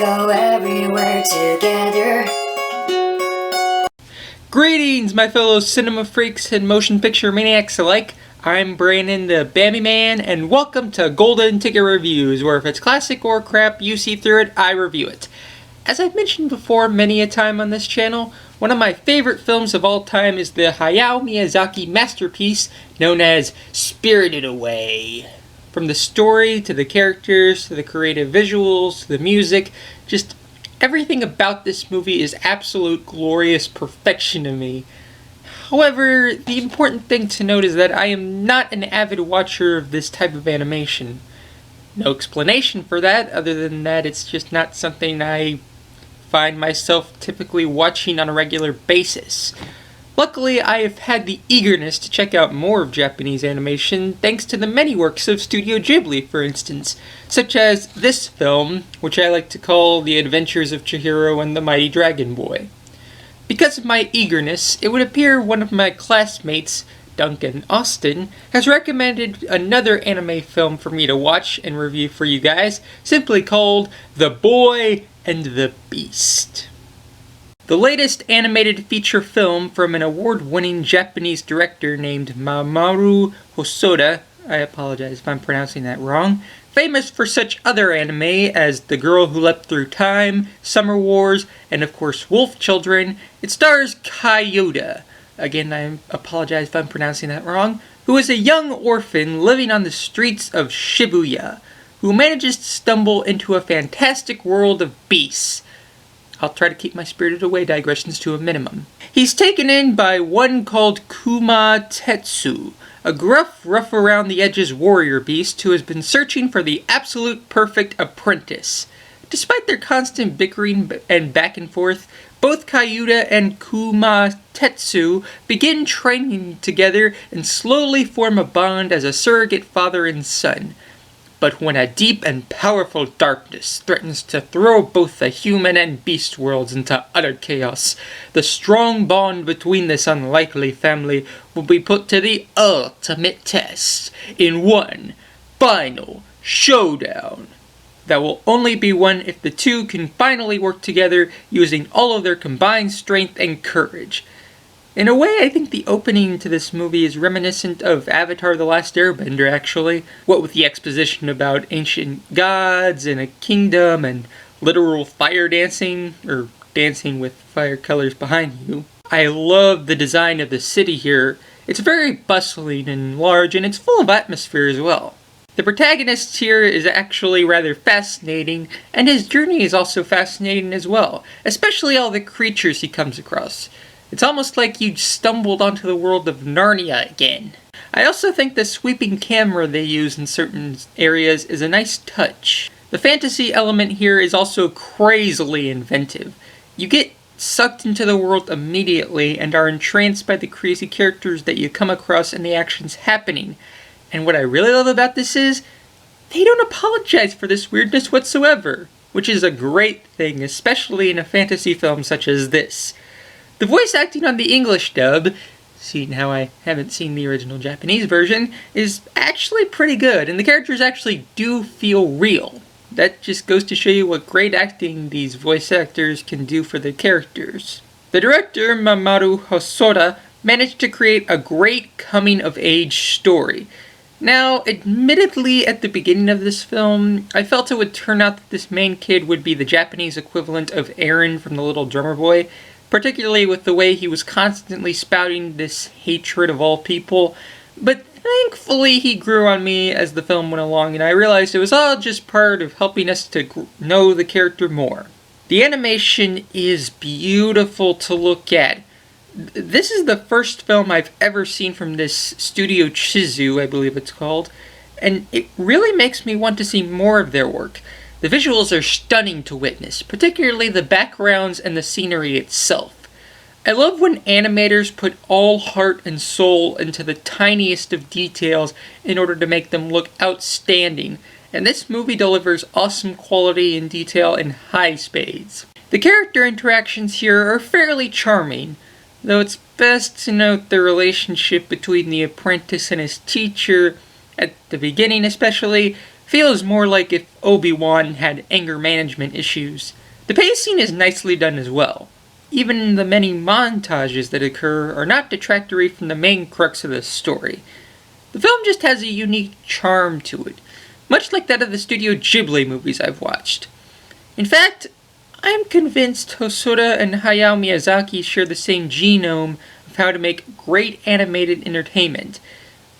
go everywhere together. Greetings, my fellow cinema freaks and motion picture maniacs alike. I'm Brandon, the BAMBI Man, and welcome to Golden Ticket Reviews, where if it's classic or crap you see through it, I review it. As I've mentioned before many a time on this channel, one of my favorite films of all time is the Hayao Miyazaki masterpiece known as Spirited Away. From the story, to the characters, to the creative visuals, to the music, just everything about this movie is absolute glorious perfection to me. However, the important thing to note is that I am not an avid watcher of this type of animation. No explanation for that, other than that it's just not something I find myself typically watching on a regular basis. Luckily, I have had the eagerness to check out more of Japanese animation thanks to the many works of Studio Ghibli, for instance, such as this film, which I like to call The Adventures of Chihiro and the Mighty Dragon Boy. Because of my eagerness, it would appear one of my classmates, Duncan Austin, has recommended another anime film for me to watch and review for you guys, simply called The Boy and the Beast. The latest animated feature film from an award-winning Japanese director named Mamoru Hosoda, I apologize if I'm pronouncing that wrong, famous for such other anime as The Girl Who Leapt Through Time, Summer Wars, and of course Wolf Children. It stars Kyoda, again I apologize if I'm pronouncing that wrong, who is a young orphan living on the streets of Shibuya, who manages to stumble into a fantastic world of beasts. I'll try to keep my Spirited Away digressions to a minimum. He's taken in by one called Kuma Tetsu, a gruff, rough-around-the-edges warrior beast who has been searching for the absolute perfect apprentice. Despite their constant bickering and back and forth, both Kyoda and Kuma Tetsu begin training together and slowly form a bond as a surrogate father and son. But when a deep and powerful darkness threatens to throw both the human and beast worlds into utter chaos, the strong bond between this unlikely family will be put to the ultimate test in one final showdown that will only be won if the two can finally work together using all of their combined strength and courage. In a way, I think the opening to this movie is reminiscent of Avatar: The Last Airbender, actually. What with the exposition about ancient gods and a kingdom and literal fire dancing, or dancing with fire colors behind you. I love the design of the city here. It's very bustling and large, and it's full of atmosphere as well. The protagonist here is actually rather fascinating, and his journey is also fascinating as well, especially all the creatures he comes across. It's almost like you stumbled onto the world of Narnia again. I also think the sweeping camera they use in certain areas is a nice touch. The fantasy element here is also crazily inventive. You get sucked into the world immediately and are entranced by the crazy characters that you come across and the actions happening. And what I really love about this is, they don't apologize for this weirdness whatsoever, which is a great thing, especially in a fantasy film such as this. The voice acting on the English dub, seeing how I haven't seen the original Japanese version, is actually pretty good, and the characters actually do feel real. That just goes to show you what great acting these voice actors can do for their characters. The director, Mamoru Hosoda, managed to create a great coming-of-age story. Now, admittedly, at the beginning of this film, I felt it would turn out that this main kid would be the Japanese equivalent of Aaron from The Little Drummer Boy, particularly with the way he was constantly spouting this hatred of all people, but thankfully he grew on me as the film went along, and I realized it was all just part of helping us to know the character more. The animation is beautiful to look at. This is the first film I've ever seen from this Studio Chizu, I believe it's called, and it really makes me want to see more of their work. The visuals are stunning to witness, particularly the backgrounds and the scenery itself. I love when animators put all heart and soul into the tiniest of details in order to make them look outstanding, and this movie delivers awesome quality and detail in high spades. The character interactions here are fairly charming, though it's best to note the relationship between the apprentice and his teacher, at the beginning especially, Feels more like if Obi-Wan had anger management issues. The pacing is nicely done as well. Even the many montages that occur are not detractory from the main crux of the story. The film just has a unique charm to it, much like that of the Studio Ghibli movies I've watched. In fact, I'm convinced Hosoda and Hayao Miyazaki share the same genome of how to make great animated entertainment.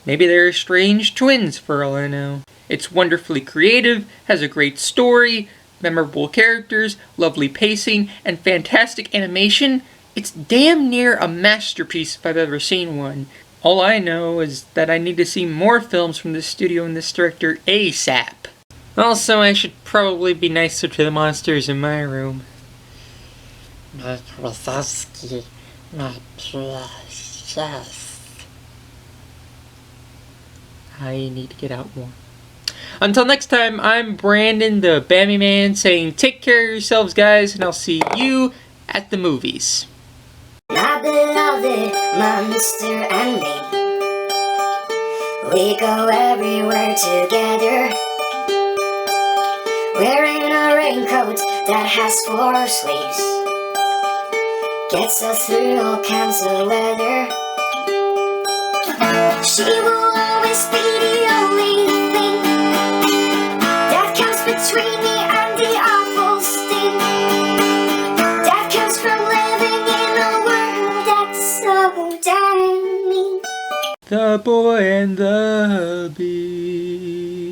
Maybe they're strange twins for all I know. It's wonderfully creative, has a great story, memorable characters, lovely pacing, and fantastic animation. It's damn near a masterpiece if I've ever seen one. All I know is that I need to see more films from this studio and this director ASAP. Also, I should probably be nicer to the monsters in my room. My Wazowski, my precious. I need to get out more. Until next time, I'm Brandon, the Bambi Man, saying take care of yourselves, guys, and I'll see you at the movies. My beloved, my Mr. and me. We go everywhere together, wearing a raincoat that has 4 sleeves. Gets us through all kinds of weather. She will always be the only thing that comes between me and the awful sting that comes from living in a world that's so damn mean. The Boy and the Bee.